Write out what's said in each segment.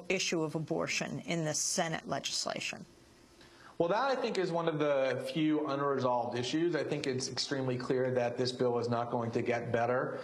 issue of abortion in this Senate legislation? Well, that, I think, is one of the few unresolved issues. I think it's extremely clear that this bill is not going to get better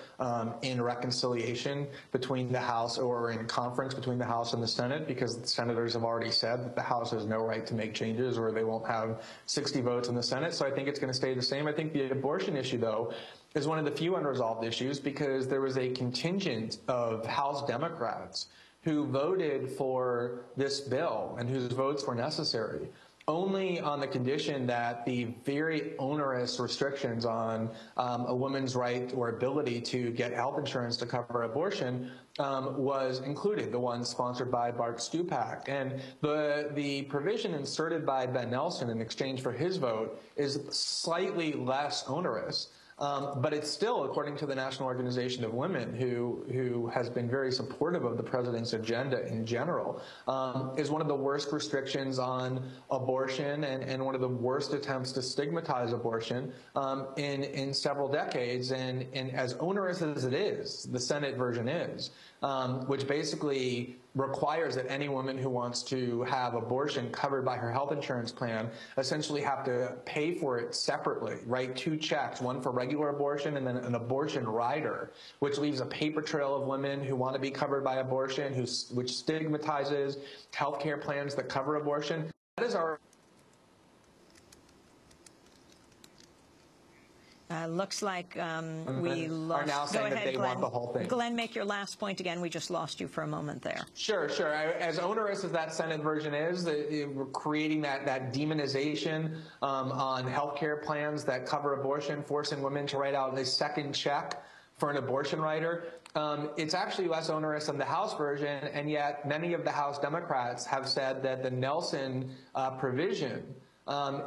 in reconciliation between the House or in conference between the House and the Senate, because the senators have already said that the House has no right to make changes or they won't have 60 votes in the Senate. So I think it's going to stay the same. I think the abortion issue, though, is one of the few unresolved issues because there was a contingent of House Democrats who voted for this bill and whose votes were necessary only on the condition that the very onerous restrictions on a woman's right or ability to get health insurance to cover abortion was included, the one sponsored by Bart Stupak. And the provision inserted by Ben Nelson in exchange for his vote is slightly less onerous. But it's still, according to the National Organization of Women, who has been very supportive of the president's agenda in general, is one of the worst restrictions on abortion and one of the worst attempts to stigmatize abortion in several decades. And as onerous as it is, the Senate version is, which basically requires that any woman who wants to have abortion covered by her health insurance plan essentially have to pay for it separately, write two checks, one for regular abortion and then an abortion rider, which leaves a paper trail of women who want to be covered by abortion, which stigmatizes health care plans that cover abortion. That is our looks like we lost. Are now saying that they want the whole thing. Glenn, make your last point again. We just lost you for a moment there. Sure. As onerous as that Senate version is, we're creating that demonization on health care plans that cover abortion, forcing women to write out a second check for an abortion rider. It's actually less onerous than the House version, and yet many of the House Democrats have said that the Nelson provision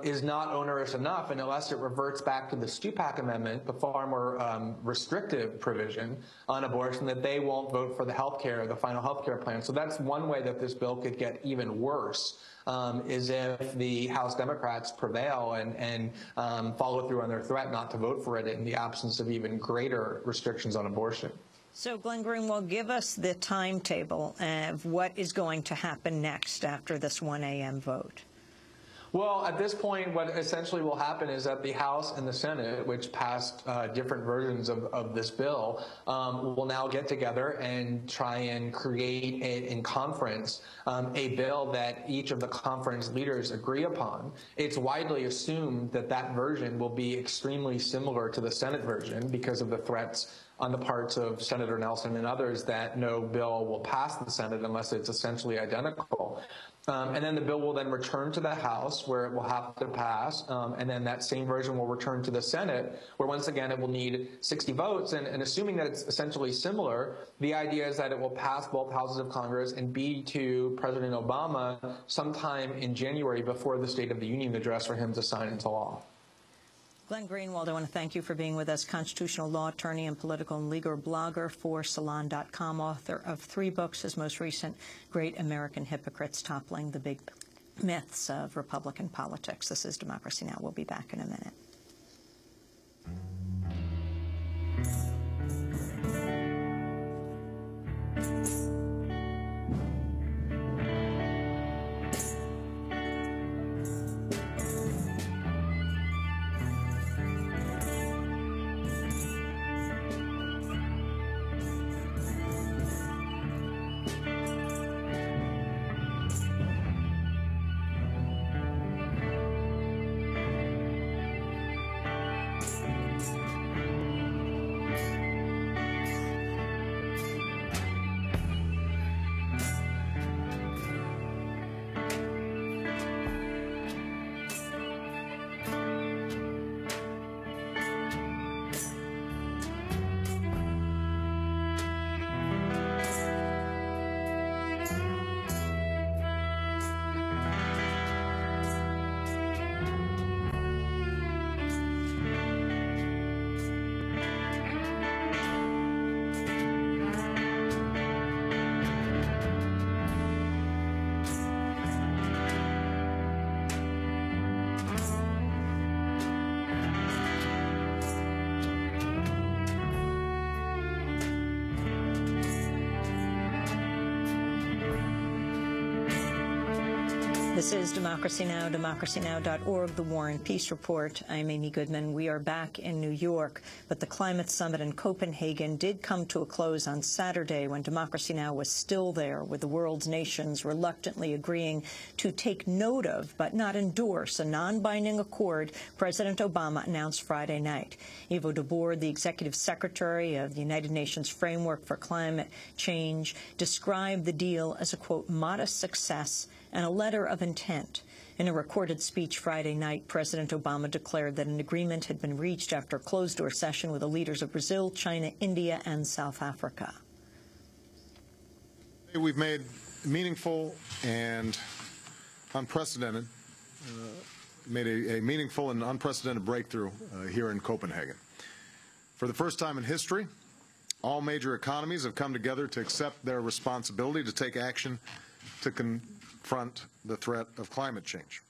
is not onerous enough, and unless it reverts back to the Stupak Amendment, the far more restrictive provision on abortion, that they won't vote for the final health care plan. So that's one way that this bill could get even worse, is if the House Democrats prevail and follow through on their threat not to vote for it in the absence of even greater restrictions on abortion. So, Glenn Greenwald, give us the timetable of what is going to happen next after this 1 a.m. vote. Well, at this point, what essentially will happen is that the House and the Senate, which passed different versions of this bill, will now get together and try and create in conference a bill that each of the conference leaders agree upon. It's widely assumed that that version will be extremely similar to the Senate version because of the threats on the parts of Senator Nelson and others that no bill will pass the Senate unless it's essentially identical. And then the bill will then return to the House, where it will have to pass, and then that same version will return to the Senate, where once again it will need 60 votes. And assuming that it's essentially similar, the idea is that it will pass both houses of Congress and be to President Obama sometime in January before the State of the Union address for him to sign into law. Glenn Greenwald, I want to thank you for being with us, constitutional law attorney and political and legal blogger for Salon.com, author of 3 books, his most recent, Great American Hypocrites, Toppling the Big Myths of Republican Politics. This is Democracy Now! We'll be back in a minute. This is Democracy Now!, democracynow.org, The War and Peace Report. I'm Amy Goodman. We are back in New York, but the climate summit in Copenhagen did come to a close on Saturday when Democracy Now! Was still there, with the world's nations reluctantly agreeing to take note of, but not endorse, a non-binding accord President Obama announced Friday night. Ivo de Boer, the executive secretary of the United Nations Framework for Climate Change, described the deal as a, quote, modest success and a letter of intent. In a recorded speech Friday night, President Obama declared that an agreement had been reached after a closed-door session with the leaders of Brazil, China, India, and South Africa. We've made meaningful and unprecedented, made a meaningful and unprecedented breakthrough here in Copenhagen. For the first time in history, all major economies have come together to accept their responsibility to take action to confront the threat of climate change.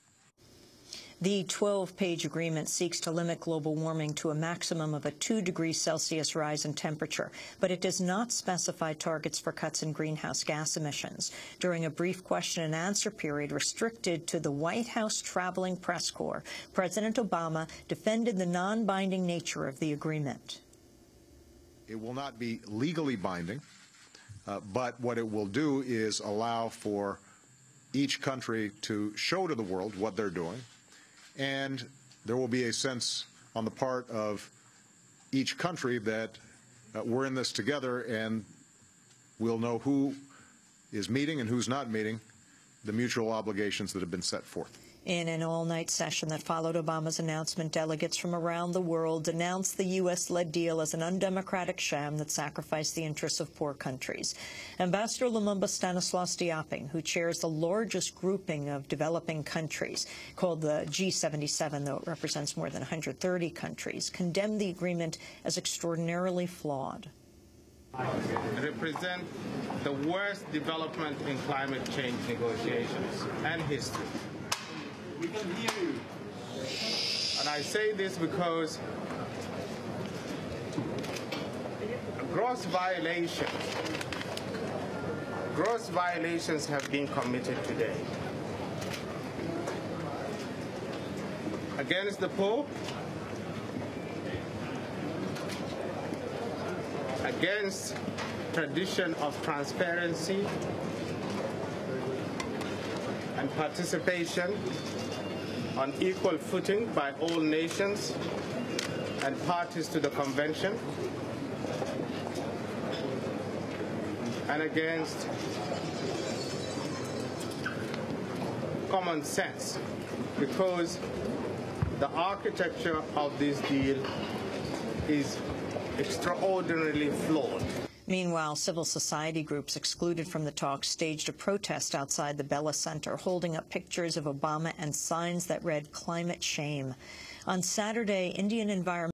The 12-page agreement seeks to limit global warming to a maximum of a 2 degrees Celsius rise in temperature, but it does not specify targets for cuts in greenhouse gas emissions. During a brief question-and-answer period restricted to the White House traveling press corps, President Obama defended the non-binding nature of the agreement. It will not be legally binding, but what it will do is allow for each country to show to the world what they're doing, and there will be a sense on the part of each country that we're in this together, and we'll know who is meeting and who's not meeting the mutual obligations that have been set forth. In an all-night session that followed Obama's announcement, delegates from around the world denounced the U.S.-led deal as an undemocratic sham that sacrificed the interests of poor countries. Ambassador Lumumba Stanislas Dioping, who chairs the largest grouping of developing countries, called the G77, though it represents more than 130 countries, condemned the agreement as extraordinarily flawed. Represent the worst development in climate change negotiations and history. We can hear you. And I say this because gross violations have been committed today. Against the Pope, against tradition of transparency and participation on equal footing by all nations and parties to the convention, and against common sense, because the architecture of this deal is extraordinarily flawed. Meanwhile, civil society groups excluded from the talks staged a protest outside the Bella Center, holding up pictures of Obama and signs that read "climate shame." On Saturday, Indian environmental